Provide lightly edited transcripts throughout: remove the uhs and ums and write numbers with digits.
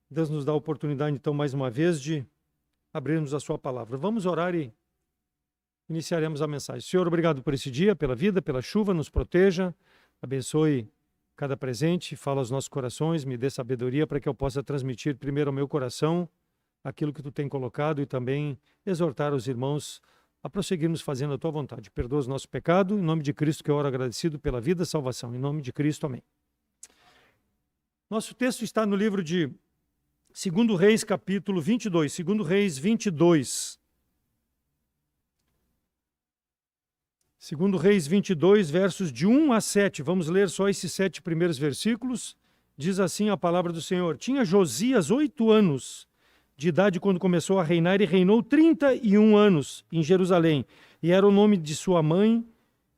Deus nos dá a oportunidade, então, mais uma vez, de abrirmos a sua palavra. Vamos orar e iniciaremos a mensagem. Senhor, obrigado por esse dia, pela vida, pela chuva, nos proteja, abençoe cada presente, fala aos nossos corações, me dê sabedoria para que eu possa transmitir primeiro ao meu coração aquilo que tu tem colocado e também exortar os irmãos a prosseguirmos fazendo a tua vontade. Perdoa os nossos pecados, em nome de Cristo que eu oro agradecido pela vida e salvação. Em nome de Cristo, amém. Nosso texto está no livro de 2 Reis, capítulo 22. 2 Reis 22. 2 Reis 22, versos de 1 a 7. Vamos ler só esses 7 primeiros versículos. Diz assim a palavra do Senhor. Tinha Josias 8 anos de idade quando começou a reinar e reinou 31 anos em Jerusalém. E era o nome de sua mãe,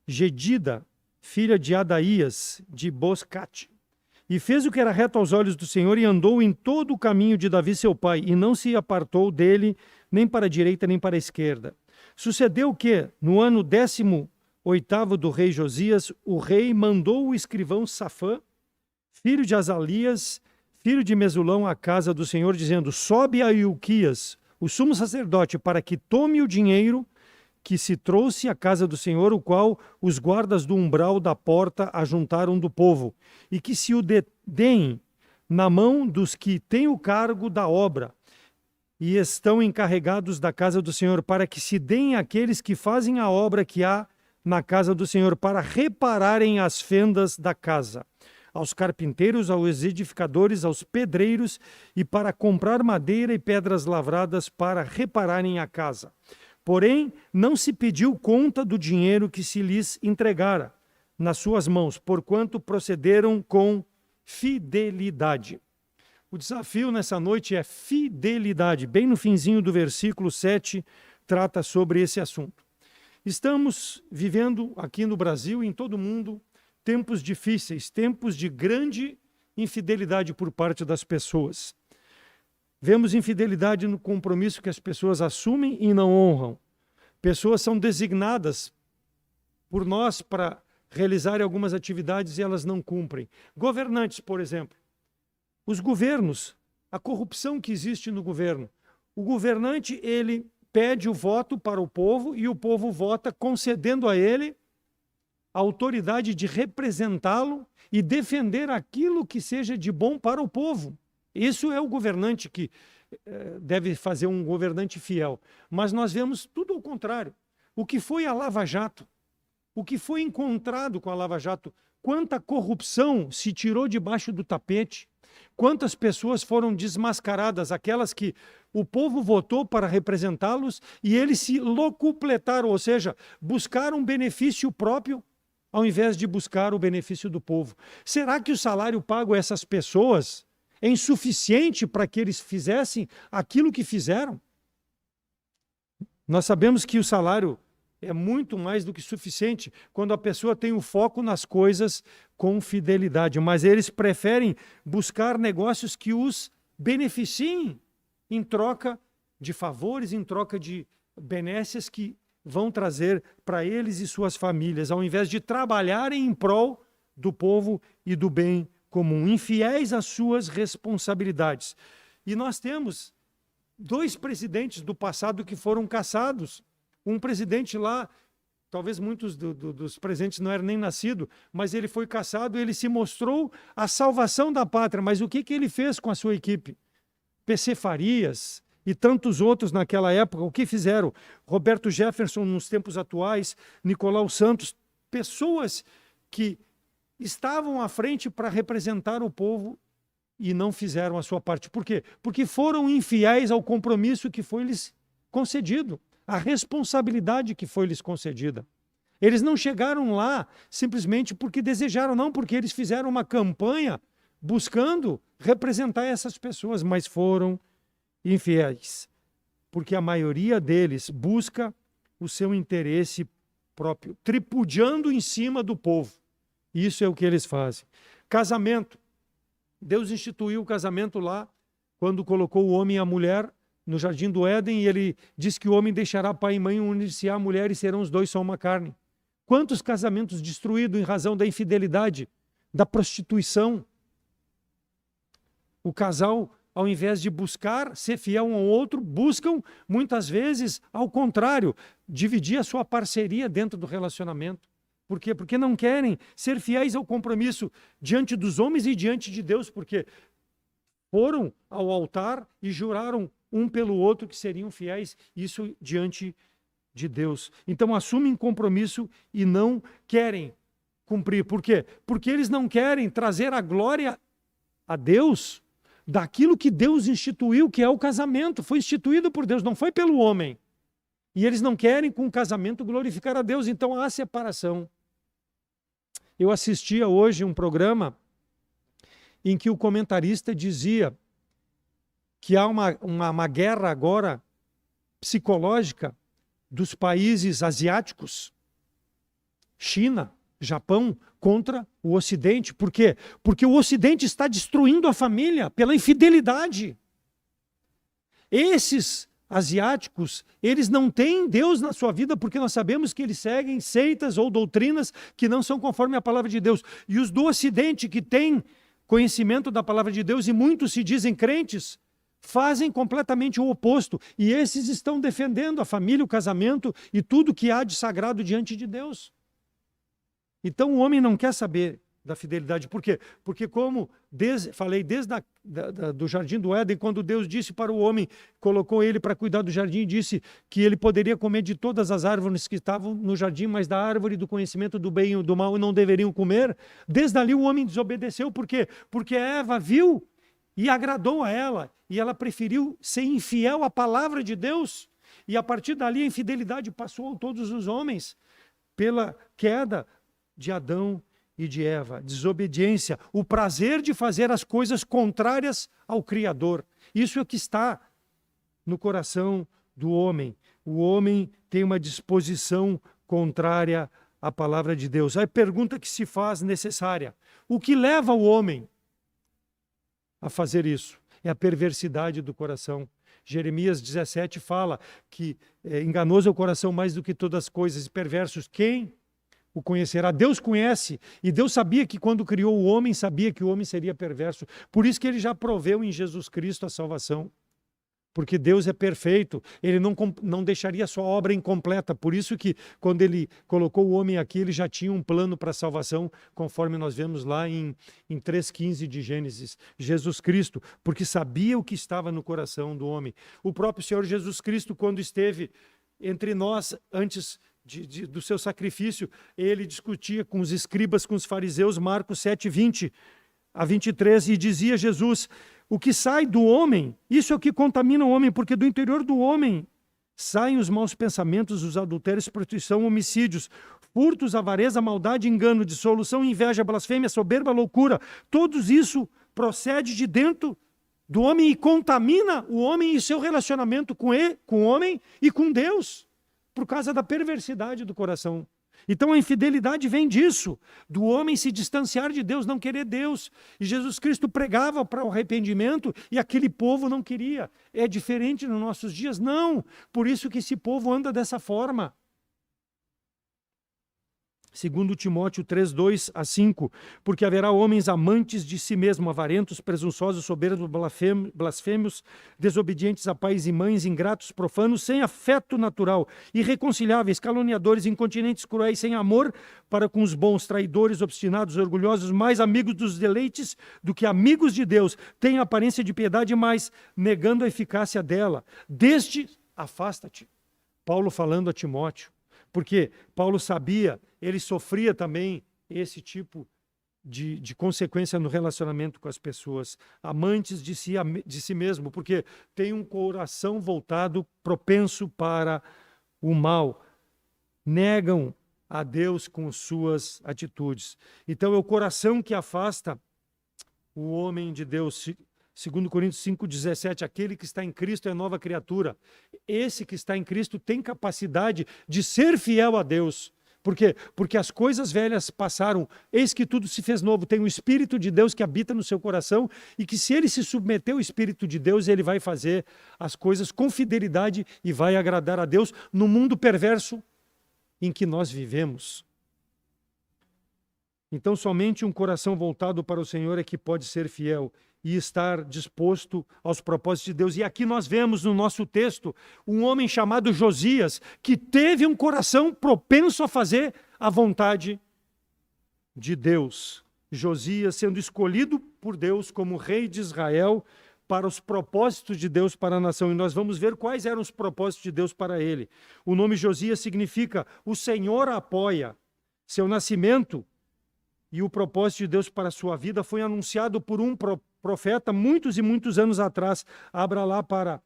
Gedida, filha de Adaías, de Boscate. E fez o que era reto aos olhos do Senhor e andou em todo o caminho de Davi seu pai, e não se apartou dele nem para a direita nem para a esquerda. Sucedeu que, no ano 18º do rei Josias, o rei mandou o escrivão Safã, filho de Azalias, filho de Mesulão, à casa do Senhor, dizendo: sobe a Ilquias, o sumo sacerdote, para que tome o dinheiro que se trouxe à casa do Senhor, o qual os guardas do umbral da porta ajuntaram do povo, e que se o deem na mão dos que têm o cargo da obra e estão encarregados da casa do Senhor, para que se deem àqueles que fazem a obra que há na casa do Senhor, para repararem as fendas da casa, aos carpinteiros, aos edificadores, aos pedreiros, e para comprar madeira e pedras lavradas para repararem a casa. Porém, não se pediu conta do dinheiro que se lhes entregara nas suas mãos, porquanto procederam com fidelidade. O desafio nessa noite é fidelidade. Bem no finzinho do versículo 7, trata sobre esse assunto. Estamos vivendo aqui no Brasil e em todo o mundo tempos difíceis, tempos de grande infidelidade por parte das pessoas. Vemos infidelidade no compromisso que as pessoas assumem e não honram. Pessoas são designadas por nós para realizarem algumas atividades e elas não cumprem. Governantes, por exemplo. Os governos, a corrupção que existe no governo. O governante, ele pede o voto para o povo e o povo vota concedendo a ele a autoridade de representá-lo e defender aquilo que seja de bom para o povo. Isso é o governante que deve fazer um governante fiel. Mas nós vemos tudo ao contrário. O que foi a Lava Jato? O que foi encontrado com a Lava Jato? Quanta corrupção se tirou debaixo do tapete? Quantas pessoas foram desmascaradas? Aquelas que o povo votou para representá-los e eles se locupletaram, ou seja, buscaram benefício próprio ao invés de buscar o benefício do povo. Será que o salário pago a essas pessoas é insuficiente para que eles fizessem aquilo que fizeram? Nós sabemos que o salário é muito mais do que suficiente quando a pessoa tem o foco nas coisas com fidelidade, mas eles preferem buscar negócios que os beneficiem em troca de favores, em troca de benesses que vão trazer para eles e suas famílias, ao invés de trabalharem em prol do povo e do bem comum, infiéis às suas responsabilidades. E nós temos 2 presidentes do passado que foram caçados. Um presidente lá, talvez muitos dos presentes não eram nem nascidos, mas ele foi caçado, ele se mostrou a salvação da pátria. Mas o que ele fez com a sua equipe? PC Farias e tantos outros naquela época, o que fizeram? Roberto Jefferson nos tempos atuais, Nicolau Santos, pessoas que estavam à frente para representar o povo e não fizeram a sua parte. Por quê? Porque foram infiéis ao compromisso que foi lhes concedido, a responsabilidade que foi lhes concedida. Eles não chegaram lá simplesmente porque desejaram, não, porque eles fizeram uma campanha buscando representar essas pessoas, mas foram infiéis, porque a maioria deles busca o seu interesse próprio, tripudiando em cima do povo. Isso é o que eles fazem. Casamento. Deus instituiu o casamento lá, quando colocou o homem e a mulher no jardim do Éden, e ele diz que o homem deixará pai e mãe, unir-se à mulher, e serão os dois só uma carne. Quantos casamentos destruídos em razão da infidelidade, da prostituição? O casal ao invés de buscar ser fiel um ao outro, buscam, muitas vezes, ao contrário, dividir a sua parceria dentro do relacionamento. Por quê? Porque não querem ser fiéis ao compromisso diante dos homens e diante de Deus, porque foram ao altar e juraram um pelo outro que seriam fiéis, isso diante de Deus. Então assumem compromisso e não querem cumprir. Por quê? Porque eles não querem trazer a glória a Deus daquilo que Deus instituiu, que é o casamento. Foi instituído por Deus, não foi pelo homem. E eles não querem, com o casamento, glorificar a Deus. Então há separação. Eu assistia hoje um programa em que o comentarista dizia que há uma guerra agora psicológica dos países asiáticos, China, Japão, contra o Ocidente. Por quê? Porque o Ocidente está destruindo a família pela infidelidade. Esses asiáticos, eles não têm Deus na sua vida, porque nós sabemos que eles seguem seitas ou doutrinas que não são conforme a palavra de Deus. E os do Ocidente, que têm conhecimento da palavra de Deus, e muitos se dizem crentes, fazem completamente o oposto. E esses estão defendendo a família, o casamento e tudo que há de sagrado diante de Deus. Então o homem não quer saber da fidelidade. Por quê? Porque como falei desde do Jardim do Éden, quando Deus disse para o homem, colocou ele para cuidar do jardim e disse que ele poderia comer de todas as árvores que estavam no jardim, mas da árvore do conhecimento do bem e do mal não deveriam comer. Desde ali o homem desobedeceu. Por quê? Porque Eva viu e agradou a ela, e ela preferiu ser infiel à palavra de Deus. E a partir dali a infidelidade passou a todos os homens, pela queda de Adão e de Eva, desobediência, o prazer de fazer as coisas contrárias ao Criador. Isso é o que está no coração do homem. O homem tem uma disposição contrária à palavra de Deus. Aí a pergunta que se faz necessária: o que leva o homem a fazer isso? É a perversidade do coração. Jeremias 17 fala que enganoso é o coração mais do que todas as coisas, e perversos quem o conhecerá? Deus conhece, e Deus sabia que quando criou o homem, sabia que o homem seria perverso. Por isso que ele já proveu em Jesus Cristo a salvação. Porque Deus é perfeito, ele não deixaria a sua obra incompleta. Por isso que quando ele colocou o homem aqui, ele já tinha um plano para a salvação, conforme nós vemos lá em 3,15 de Gênesis. Jesus Cristo, porque sabia o que estava no coração do homem. O próprio Senhor Jesus Cristo, quando esteve entre nós, antes do seu sacrifício, ele discutia com os escribas, com os fariseus, Marcos 7:20 a 23, e dizia Jesus: o que sai do homem, isso é o que contamina o homem, porque do interior do homem saem os maus pensamentos, os adultérios, prostituição, homicídios, furtos, avareza, maldade, engano, dissolução, inveja, blasfêmia, soberba, loucura. Tudo isso procede de dentro do homem e contamina o homem e seu relacionamento com o homem e com Deus, por causa da perversidade do coração. Então a infidelidade vem disso, do homem se distanciar de Deus, não querer Deus. E Jesus Cristo pregava para o arrependimento e aquele povo não queria. É diferente nos nossos dias? Não. Por isso que esse povo anda dessa forma. Segundo Timóteo 3:2 a 5, porque haverá homens amantes de si mesmo, avarentos, presunçosos, soberbos, blasfêmios, desobedientes a pais e mães, ingratos, profanos, sem afeto natural, irreconciliáveis, caluniadores, incontinentes, cruéis, sem amor para com os bons, traidores, obstinados, orgulhosos, mais amigos dos deleites do que amigos de Deus, têm aparência de piedade, mas negando a eficácia dela. Deste, afasta-te. Paulo falando a Timóteo. Porque Paulo sabia, ele sofria também esse tipo de consequência no relacionamento com as pessoas. Amantes de si mesmo, porque tem um coração voltado, propenso para o mal. Negam a Deus com suas atitudes. Então é o coração que afasta o homem de Deus. 2 Coríntios 5:17, aquele que está em Cristo é nova criatura. Esse que está em Cristo tem capacidade de ser fiel a Deus. Por quê? Porque as coisas velhas passaram, eis que tudo se fez novo. Tem o Espírito de Deus que habita no seu coração e que, se ele se submeter ao Espírito de Deus, ele vai fazer as coisas com fidelidade e vai agradar a Deus no mundo perverso em que nós vivemos. Então somente um coração voltado para o Senhor é que pode ser fiel. e estar disposto aos propósitos de Deus. E aqui nós vemos no nosso texto um homem chamado Josias, que teve um coração propenso a fazer a vontade de Deus. Josias sendo escolhido por Deus como rei de Israel para os propósitos de Deus para a nação. E nós vamos ver quais eram os propósitos de Deus para ele. O nome Josias significa o Senhor apoia. Seu nascimento e o propósito de Deus para a sua vida foi anunciado por um profeta muitos e muitos anos atrás. Abra lá para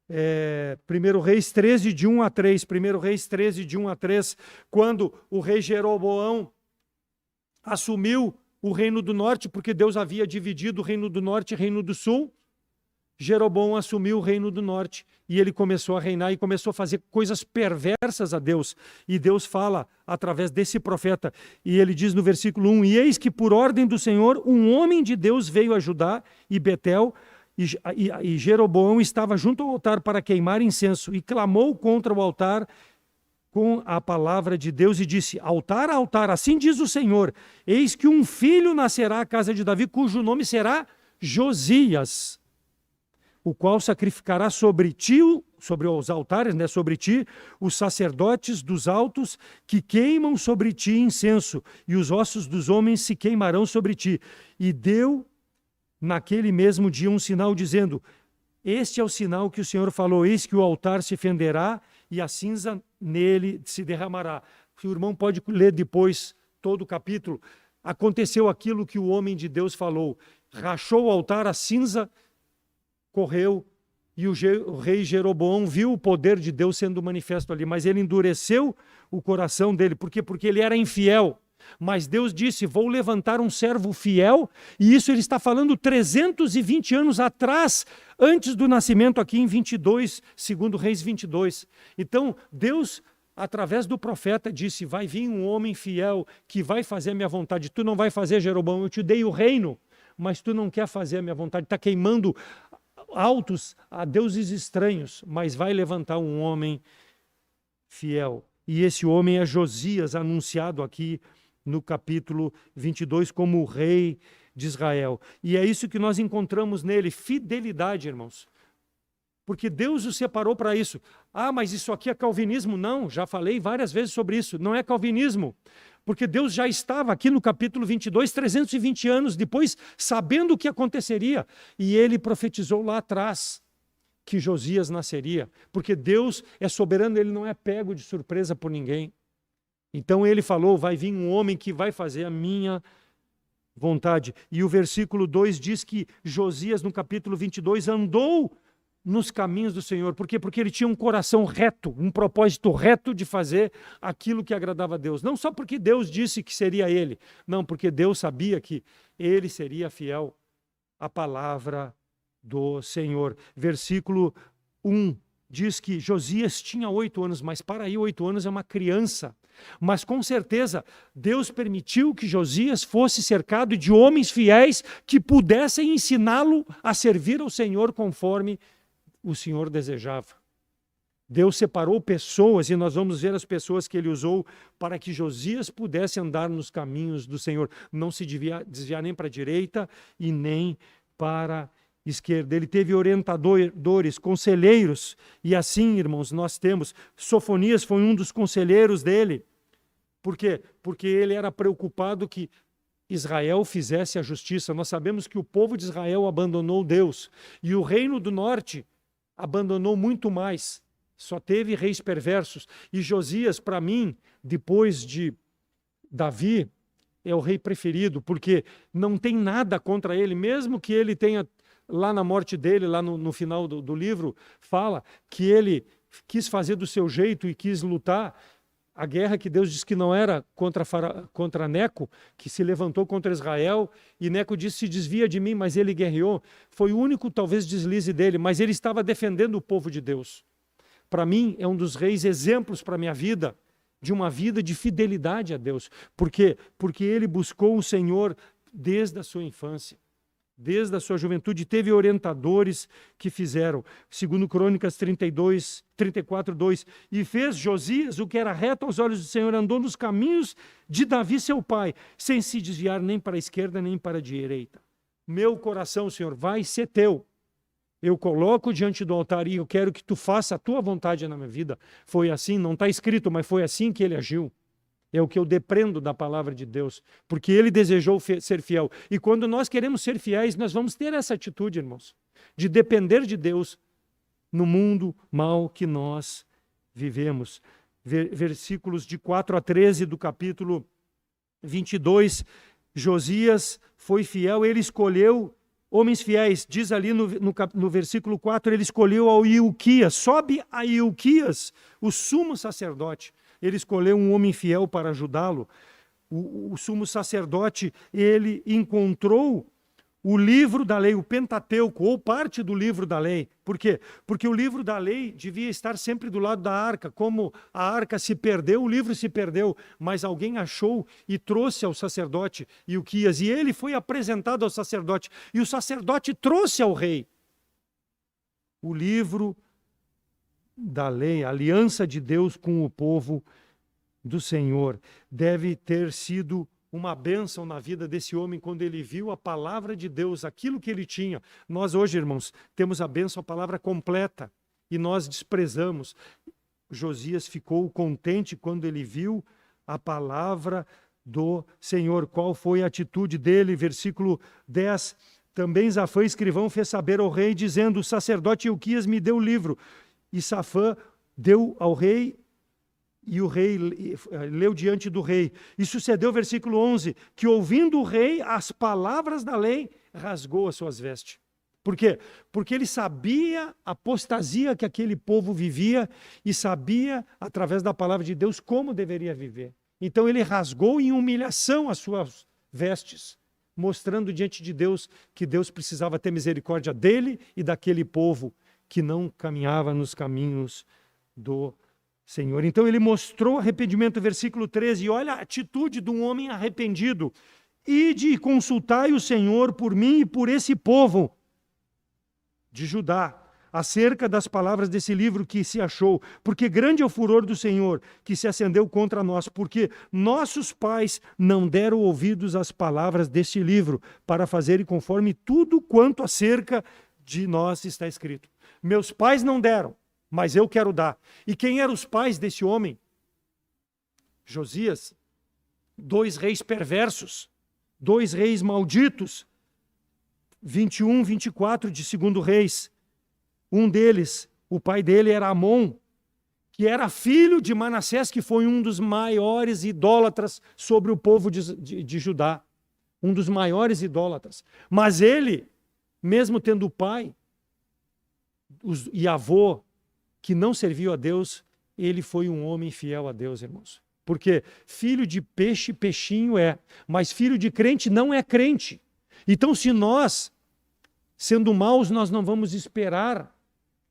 1 Reis 13, de 1 a 3. 1 Reis 13, de 1 a 3, quando o rei Jeroboão assumiu o reino do norte, porque Deus havia dividido o reino do norte e o reino do sul. Jeroboão assumiu o reino do norte e ele começou a reinar e começou a fazer coisas perversas a Deus. E Deus fala através desse profeta, e ele diz no versículo 1, e eis que por ordem do Senhor um homem de Deus veio a Judá e Betel, e Jeroboão estava junto ao altar para queimar incenso e clamou contra o altar com a palavra de Deus e disse, altar, altar, assim diz o Senhor, eis que um filho nascerá à casa de Davi, cujo nome será Josias, o qual sacrificará sobre ti, sobre os altares, sobre ti, os sacerdotes dos altos que queimam sobre ti incenso, e os ossos dos homens se queimarão sobre ti. E deu naquele mesmo dia um sinal dizendo, este é o sinal que o Senhor falou, eis que o altar se fenderá e a cinza nele se derramará. O irmão pode ler depois todo o capítulo. Aconteceu aquilo que o homem de Deus falou, rachou o altar, a cinza correu, e o rei Jeroboão viu o poder de Deus sendo manifesto ali, mas ele endureceu o coração dele. Por quê? Porque ele era infiel. Mas Deus disse, vou levantar um servo fiel, e isso ele está falando 320 anos atrás, antes do nascimento aqui em 22, segundo Reis 22. Então, Deus, através do profeta, disse, vai vir um homem fiel que vai fazer a minha vontade. Tu não vai fazer, Jeroboão, eu te dei o reino, mas tu não quer fazer a minha vontade, está queimando altos a deuses estranhos, mas vai levantar um homem fiel. E esse homem é Josias, anunciado aqui no capítulo 22 como o rei de Israel. E é isso que nós encontramos nele, fidelidade, irmãos. Porque Deus o separou para isso. Ah, mas isso aqui é calvinismo? Não, já falei várias vezes sobre isso. Não é calvinismo. Porque Deus já estava aqui no capítulo 22, 320 anos depois, sabendo o que aconteceria. E ele profetizou lá atrás que Josias nasceria. Porque Deus é soberano, ele não é pego de surpresa por ninguém. Então ele falou, vai vir um homem que vai fazer a minha vontade. E o versículo 2 diz que Josias, no capítulo 22, andou nos caminhos do Senhor. Por quê? Porque ele tinha um coração reto, um propósito reto de fazer aquilo que agradava a Deus. Não só porque Deus disse que seria ele, não, porque Deus sabia que ele seria fiel à palavra do Senhor. Versículo 1 diz que Josias tinha 8 anos, mas para aí 8 anos é uma criança. Mas com certeza Deus permitiu que Josias fosse cercado de homens fiéis que pudessem ensiná-lo a servir ao Senhor conforme o Senhor desejava. Deus separou pessoas, e nós vamos ver as pessoas que ele usou para que Josias pudesse andar nos caminhos do Senhor, não se desviar nem para a direita e nem para a esquerda. Ele teve orientadores, conselheiros, e assim, irmãos, nós temos. Sofonias foi um dos conselheiros dele. Por quê? Porque ele era preocupado que Israel fizesse a justiça. Nós sabemos que o povo de Israel abandonou Deus, e o reino do norte abandonou muito mais, só teve reis perversos. E Josias, para mim, depois de Davi, é o rei preferido, porque não tem nada contra ele, mesmo que ele tenha, lá na morte dele, lá no final do livro, fala que ele quis fazer do seu jeito e quis lutar. A guerra que Deus disse que não era contra Neco, que se levantou contra Israel, e Neco disse, se desvia de mim, mas ele guerreou. Foi o único, talvez, deslize dele, mas ele estava defendendo o povo de Deus. Para mim, é um dos reis exemplos para a minha vida, de uma vida de fidelidade a Deus. Por quê? Porque ele buscou o Senhor desde a sua infância. Desde a sua juventude, teve orientadores que fizeram. Segundo Crônicas 34, 2. E fez Josias o que era reto aos olhos do Senhor, andou nos caminhos de Davi, seu pai, sem se desviar nem para a esquerda nem para a direita. meu coração, Senhor, vai ser teu. Eu coloco diante do altar e eu quero que tu faça a tua vontade na minha vida. Foi assim, não está escrito, mas foi assim que ele agiu. É o que eu depreendo da palavra de Deus, porque ele desejou ser fiel. E quando nós queremos ser fiéis, nós vamos ter essa atitude, irmãos, de depender de Deus no mundo mal que nós vivemos. Versículos de 4 a 13 do capítulo 22, Josias foi fiel, ele escolheu homens fiéis. Diz ali no versículo 4, ele escolheu ao Ilquias, sobe a Ilquias, o sumo sacerdote. Ele escolheu um homem fiel para ajudá-lo. O sumo sacerdote, ele encontrou o livro da lei, o Pentateuco, ou parte do livro da lei. Por quê? Porque o livro da lei devia estar sempre do lado da arca. Como a arca se perdeu, o livro se perdeu, mas alguém achou e trouxe ao sacerdote Ilquias, e ele foi apresentado ao sacerdote, e o sacerdote trouxe ao rei o livro da lei, a aliança de Deus com o povo do Senhor. Deve ter sido uma bênção na vida desse homem quando ele viu a palavra de Deus, aquilo que ele tinha. Nós hoje, irmãos, temos a bênção, a palavra completa, e nós desprezamos. Josias ficou contente quando ele viu a palavra do Senhor. Qual foi a atitude dele? Versículo 10. Também Safã, escrivão, fez saber ao rei, dizendo: o sacerdote Ilquias me deu o livro. E Safã deu ao rei, e o rei leu diante do rei. E sucedeu, versículo 11, que ouvindo o rei as palavras da lei, rasgou as suas vestes. Por quê? Porque ele sabia a apostasia que aquele povo vivia e sabia, através da palavra de Deus, como deveria viver. Então ele rasgou em humilhação as suas vestes, mostrando diante de Deus que Deus precisava ter misericórdia dele e daquele povo que não caminhava nos caminhos do Senhor. Então ele mostrou arrependimento, versículo 13, e olha a atitude de um homem arrependido. Ide e consultai o Senhor por mim e por esse povo de Judá, acerca das palavras desse livro que se achou, porque grande é o furor do Senhor que se acendeu contra nós, porque nossos pais não deram ouvidos às palavras deste livro, para fazerem conforme tudo quanto acerca de nós está escrito. Meus pais não deram, mas eu quero dar. E quem eram os pais desse homem? Josias. 2 reis perversos, 2 reis malditos. 21, 24 de 2 Reis. Um deles, o pai dele era Amon, que era filho de Manassés, que foi um dos maiores idólatras sobre o povo de Judá. Um dos maiores idólatras. Mas ele, mesmo tendo pai e avô que não serviu a Deus, ele foi um homem fiel a Deus, irmãos. Porque filho de peixe, peixinho é, mas filho de crente não é crente. Então, se nós, sendo maus, nós não vamos esperar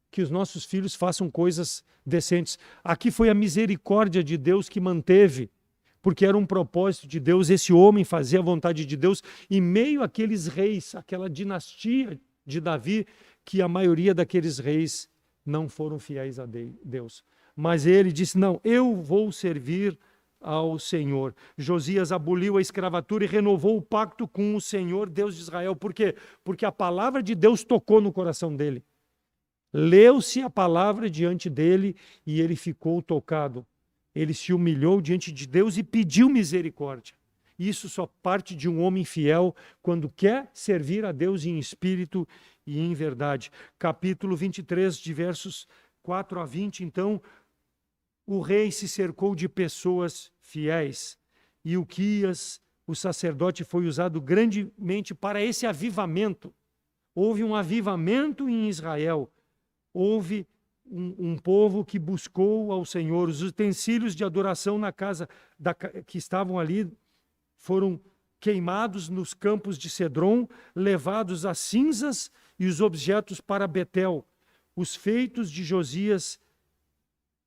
que os nossos filhos façam coisas decentes. Aqui foi a misericórdia de Deus que manteve, porque era um propósito de Deus, esse homem fazia a vontade de Deus, em meio àqueles reis, aquela dinastia de Davi, que a maioria daqueles reis não foram fiéis a Deus. Mas ele disse, não, eu vou servir ao Senhor. Josias aboliu a escravatura e renovou o pacto com o Senhor, Deus de Israel. Por quê? Porque a palavra de Deus tocou no coração dele. Leu-se a palavra diante dele e ele ficou tocado. Ele se humilhou diante de Deus e pediu misericórdia. Isso só parte de um homem fiel quando quer servir a Deus em espírito e em verdade. Capítulo 23, de versos 4 a 20, então, o rei se cercou de pessoas fiéis. E Ilquias, o sacerdote, foi usado grandemente para esse avivamento. Houve um avivamento em Israel. Houve um povo que buscou ao Senhor. Os utensílios de adoração na casa que estavam ali foram queimados nos campos de Cedron, levados às cinzas, e os objetos para Betel. Os feitos de Josias,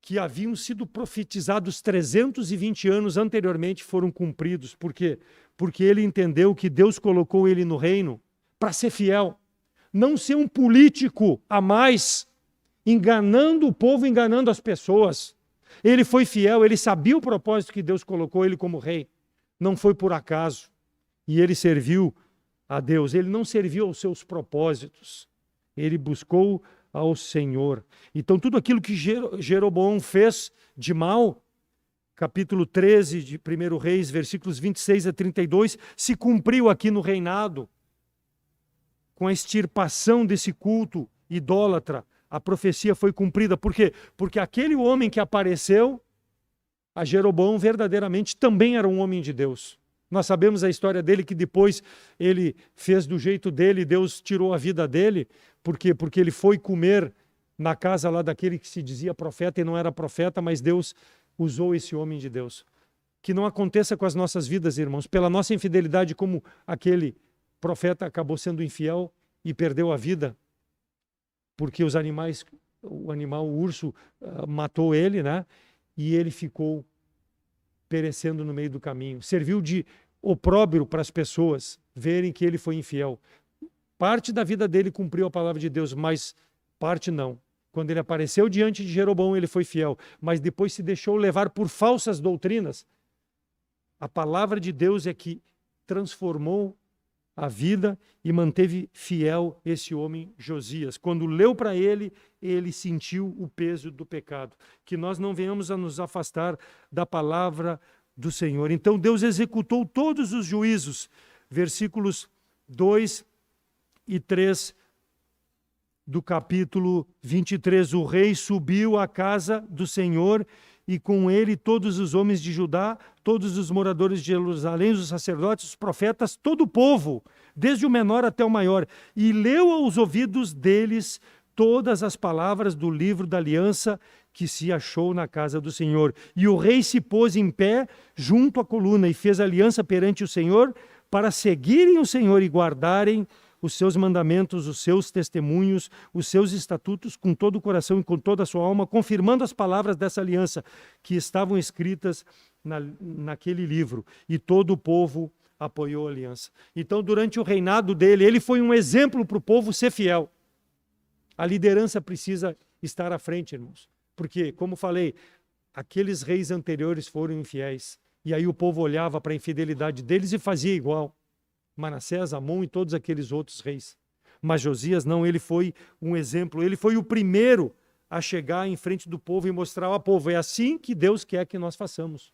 que haviam sido profetizados 320 anos anteriormente, foram cumpridos. Por quê? Porque ele entendeu que Deus colocou ele no reino para ser fiel. Não ser um político a mais, enganando o povo, enganando as pessoas. Ele foi fiel, ele sabia o propósito que Deus colocou ele como rei. Não foi por acaso. E ele serviu a Deus, ele não serviu aos seus propósitos, ele buscou ao Senhor. Então tudo aquilo que Jeroboão fez de mal, capítulo 13 de 1 Reis, versículos 26 a 32, se cumpriu aqui no reinado, com a extirpação desse culto idólatra. A profecia foi cumprida. Por quê? Porque aquele homem que apareceu a Jeroboão verdadeiramente também era um homem de Deus. Nós sabemos a história dele, que depois ele fez do jeito dele, Deus tirou a vida dele. Por quê? Porque ele foi comer na casa lá daquele que se dizia profeta e não era profeta, mas Deus usou esse homem de Deus. Que não aconteça com as nossas vidas, irmãos, pela nossa infidelidade, como aquele profeta acabou sendo infiel e perdeu a vida, porque o urso matou ele, né? E ele ficou perecendo no meio do caminho. Serviu de opróbrio para as pessoas verem que ele foi infiel. Parte da vida dele cumpriu a palavra de Deus, mas parte não. Quando ele apareceu diante de Jeroboão, ele foi fiel, mas depois se deixou levar por falsas doutrinas. A palavra de Deus é que transformou a vida e manteve fiel esse homem Josias. Quando leu para ele, ele sentiu o peso do pecado. Que nós não venhamos a nos afastar da palavra do Senhor. Então Deus executou todos os juízos. Versículos 2 e 3 do capítulo 23. O rei subiu à casa do Senhor e com ele todos os homens de Judá, todos os moradores de Jerusalém, os sacerdotes, os profetas, todo o povo, desde o menor até o maior, e leu aos ouvidos deles todas as palavras do livro da aliança que se achou na casa do Senhor. E o rei se pôs em pé junto à coluna e fez aliança perante o Senhor para seguirem o Senhor e guardarem os seus mandamentos, os seus testemunhos, os seus estatutos com todo o coração e com toda a sua alma, confirmando as palavras dessa aliança que estavam escritas naquele livro. E todo o povo apoiou a aliança. Então, durante o reinado dele, ele foi um exemplo para o povo ser fiel. A liderança precisa estar à frente, irmãos. Porque, como falei, aqueles reis anteriores foram infiéis. E aí o povo olhava para a infidelidade deles e fazia igual. Manassés, Amon e todos aqueles outros reis. Mas Josias não, ele foi um exemplo. Ele foi o primeiro a chegar em frente do povo e mostrar ao povo: é assim que Deus quer que nós façamos.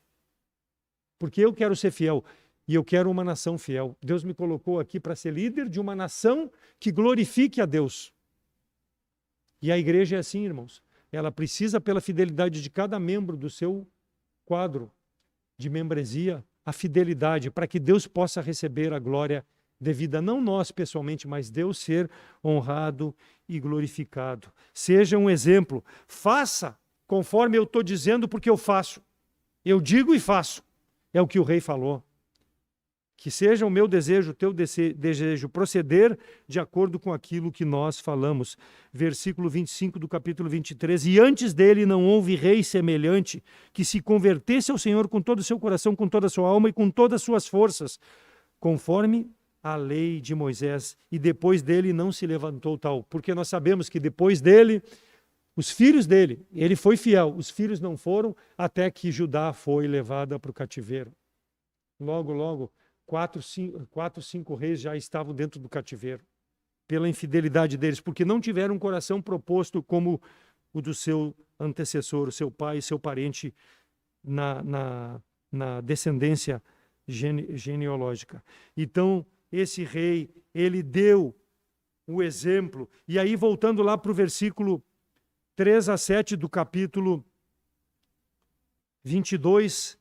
Porque eu quero ser fiel e eu quero uma nação fiel. Deus me colocou aqui para ser líder de uma nação que glorifique a Deus. E a igreja é assim, irmãos. Ela precisa, pela fidelidade de cada membro do seu quadro de membresia, a fidelidade, para que Deus possa receber a glória devida, não nós pessoalmente, mas Deus ser honrado e glorificado. Seja um exemplo. Faça conforme eu estou dizendo, porque eu faço. Eu digo e faço. É o que o rei falou. Que seja o meu desejo, o teu desejo, proceder de acordo com aquilo que nós falamos. Versículo 25 do capítulo 23. E antes dele não houve rei semelhante que se convertesse ao Senhor com todo o seu coração, com toda a sua alma e com todas as suas forças, conforme a lei de Moisés. E depois dele não se levantou tal. Porque nós sabemos que depois dele, os filhos dele, ele foi fiel. Os filhos não foram, até que Judá foi levada para o cativeiro. Logo, 4, 5 reis já estavam dentro do cativeiro, pela infidelidade deles, porque não tiveram um coração proposto como o do seu antecessor, o seu pai, seu parente na descendência genealógica. Então, esse rei, ele deu o exemplo. E aí, voltando lá para o versículo 3 a 7 do capítulo 22,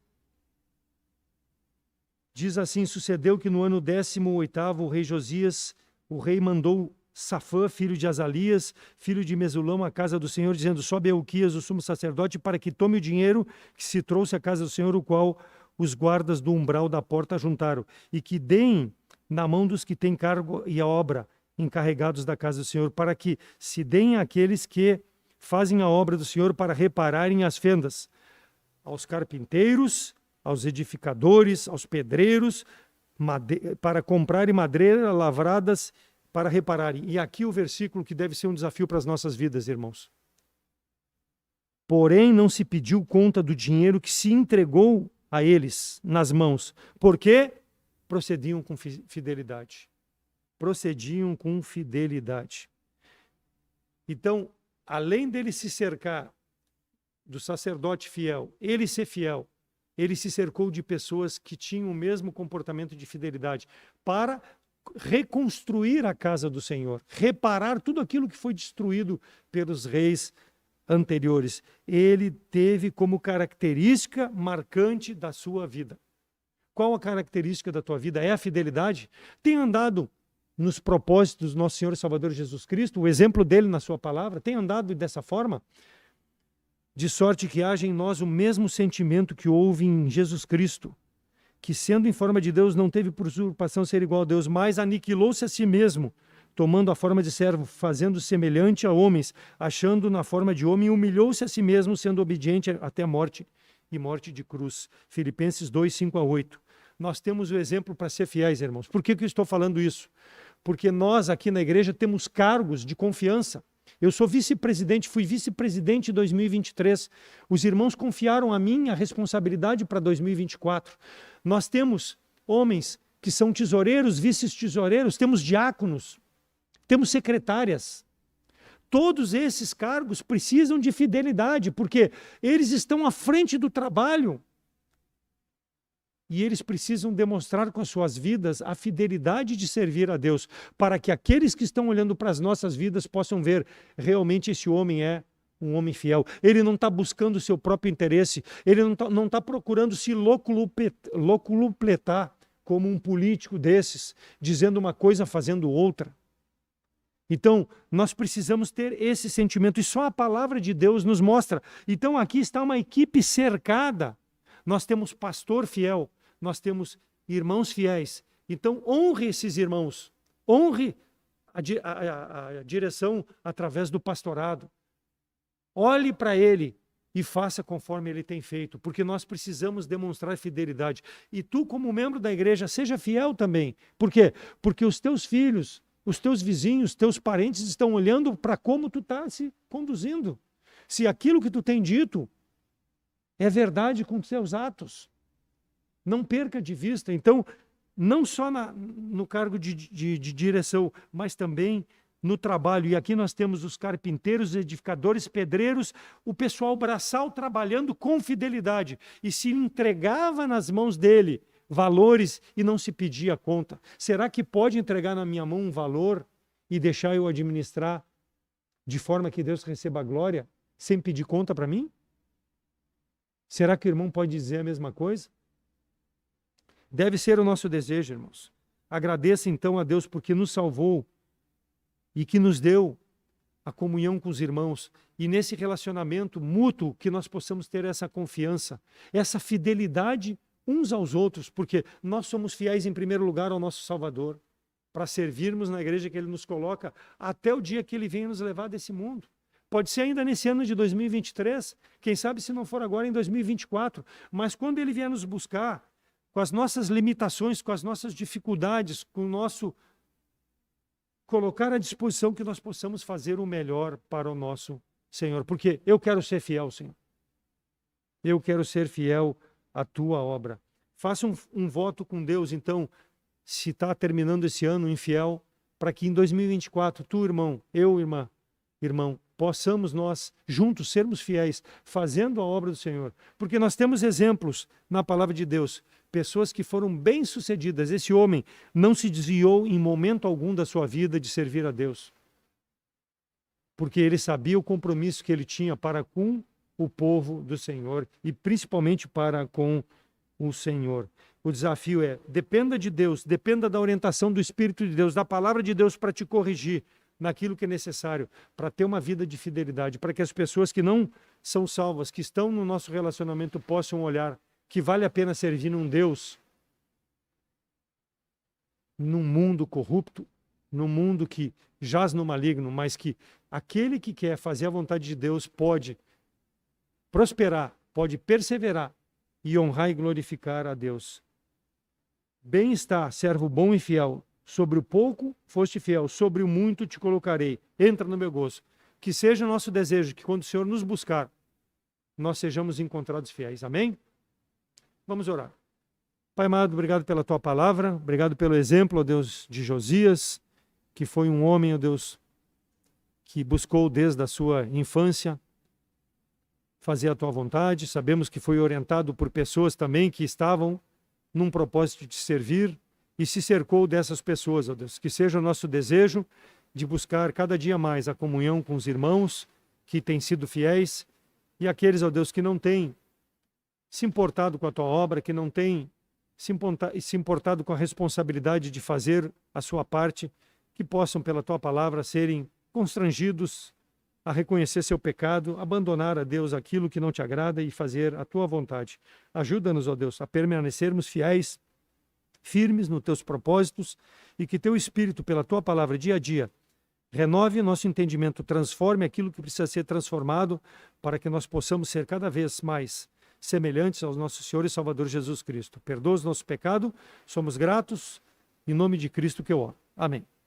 diz assim: sucedeu que no ano 18º, o rei Josias, o rei mandou Safã, filho de Azalias, filho de Mesulão, à casa do Senhor, dizendo: sobe a Euquias, o sumo sacerdote, para que tome o dinheiro que se trouxe à casa do Senhor, o qual os guardas do umbral da porta juntaram, e que deem na mão dos que têm cargo e a obra, encarregados da casa do Senhor, para que se deem àqueles que fazem a obra do Senhor para repararem as fendas, aos carpinteiros, aos edificadores, aos pedreiros, para comprarem madeira lavradas para repararem. E aqui o versículo que deve ser um desafio para as nossas vidas, irmãos. Porém, não se pediu conta do dinheiro que se entregou a eles nas mãos, porque procediam com fidelidade. procediam com fidelidade. Então, além dele se cercar do sacerdote fiel, ele ser fiel, ele se cercou de pessoas que tinham o mesmo comportamento de fidelidade para reconstruir a casa do Senhor, reparar tudo aquilo que foi destruído pelos reis anteriores. Ele teve como característica marcante da sua vida. Qual a característica da tua vida? É a fidelidade? Tem andado nos propósitos do nosso Senhor e Salvador Jesus Cristo, o exemplo dele na sua palavra? Tem andado dessa forma? De sorte que haja em nós o mesmo sentimento que houve em Jesus Cristo, que sendo em forma de Deus não teve por usurpação ser igual a Deus, mas aniquilou-se a si mesmo, tomando a forma de servo, fazendo semelhante a homens, achando na forma de homem, humilhou-se a si mesmo, sendo obediente até a morte, e morte de cruz. Filipenses 2, 5-8. Nós temos o exemplo para ser fiéis, irmãos. Por que eu estou falando isso? Porque nós aqui na igreja temos cargos de confiança. Eu sou vice-presidente, fui vice-presidente em 2023. Os irmãos confiaram a mim a responsabilidade para 2024. Nós temos homens que são tesoureiros, vice-tesoureiros, temos diáconos, temos secretárias. Todos esses cargos precisam de fidelidade, porque eles estão à frente do trabalho. E eles precisam demonstrar com as suas vidas a fidelidade de servir a Deus, para que aqueles que estão olhando para as nossas vidas possam ver, realmente esse homem é um homem fiel. Ele não está buscando o seu próprio interesse, ele não tá procurando se loculupletar como um político desses, dizendo uma coisa, fazendo outra. Então, nós precisamos ter esse sentimento, e só a palavra de Deus nos mostra. Então, aqui está uma equipe cercada. Nós temos pastor fiel, nós temos irmãos fiéis. Então, honre esses irmãos, honre a direção através do pastorado. Olhe para ele e faça conforme ele tem feito, porque nós precisamos demonstrar fidelidade. E tu, como membro da igreja, seja fiel também. Por quê? Porque os teus filhos, os teus vizinhos, teus parentes estão olhando para como tu está se conduzindo. Se aquilo que tu tem dito é verdade com os seus atos. Não perca de vista. Então, não só no cargo de direção, mas também no trabalho. E aqui nós temos os carpinteiros, edificadores, pedreiros, o pessoal braçal trabalhando com fidelidade. E se entregava nas mãos dele valores e não se pedia conta. Será que pode entregar na minha mão um valor e deixar eu administrar de forma que Deus receba a glória sem pedir conta para mim? Será que o irmão pode dizer a mesma coisa? Deve ser o nosso desejo, irmãos. Agradeça então a Deus porque nos salvou e que nos deu a comunhão com os irmãos. E nesse relacionamento mútuo que nós possamos ter essa confiança, essa fidelidade uns aos outros, porque nós somos fiéis em primeiro lugar ao nosso Salvador, para servirmos na igreja que Ele nos coloca até o dia que Ele venha nos levar desse mundo. Pode ser ainda nesse ano de 2023, quem sabe se não for agora em 2024, mas quando Ele vier nos buscar, com as nossas limitações, com as nossas dificuldades, com o nosso colocar à disposição que nós possamos fazer o melhor para o nosso Senhor, porque eu quero ser fiel, Senhor. Eu quero ser fiel à Tua obra. Faça um voto com Deus, então, se está terminando esse ano infiel, para que em 2024, tu, irmão, eu, irmão, possamos nós juntos sermos fiéis, fazendo a obra do Senhor. Porque nós temos exemplos na palavra de Deus, pessoas que foram bem-sucedidas. Esse homem não se desviou em momento algum da sua vida de servir a Deus. Porque ele sabia o compromisso que ele tinha para com o povo do Senhor e principalmente para com o Senhor. O desafio é, dependa de Deus, dependa da orientação do Espírito de Deus, da palavra de Deus para te corrigir naquilo que é necessário, para ter uma vida de fidelidade, para que as pessoas que não são salvas, que estão no nosso relacionamento, possam olhar que vale a pena servir um Deus num mundo corrupto, num mundo que jaz no maligno, mas que aquele que quer fazer a vontade de Deus pode prosperar, pode perseverar e honrar e glorificar a Deus. Bem está, servo bom e fiel, sobre o pouco foste fiel, sobre o muito te colocarei. Entra no meu gozo. Que seja o nosso desejo, que quando o Senhor nos buscar, nós sejamos encontrados fiéis. Amém? Vamos orar. Pai amado, obrigado pela Tua palavra, obrigado pelo exemplo, ó Deus, de Josias, que foi um homem, ó Deus, que buscou desde a sua infância fazer a tua vontade. Sabemos que foi orientado por pessoas também que estavam num propósito de servir e se cercou dessas pessoas, ó Deus. Que seja o nosso desejo de buscar cada dia mais a comunhão com os irmãos que têm sido fiéis e aqueles, ó Deus, que não têm se importado com a tua obra, que não têm se importado com a responsabilidade de fazer a sua parte, que possam, pela tua palavra, serem constrangidos a reconhecer seu pecado, abandonar a Deus aquilo que não te agrada e fazer a tua vontade. Ajuda-nos, ó Deus, a permanecermos fiéis, firmes nos teus propósitos e que teu Espírito, pela tua palavra, dia a dia, renove nosso entendimento, transforme aquilo que precisa ser transformado para que nós possamos ser cada vez mais semelhantes ao nosso Senhor e Salvador Jesus Cristo. Perdoa os nossos pecados, somos gratos, em nome de Cristo que eu oro. Amém.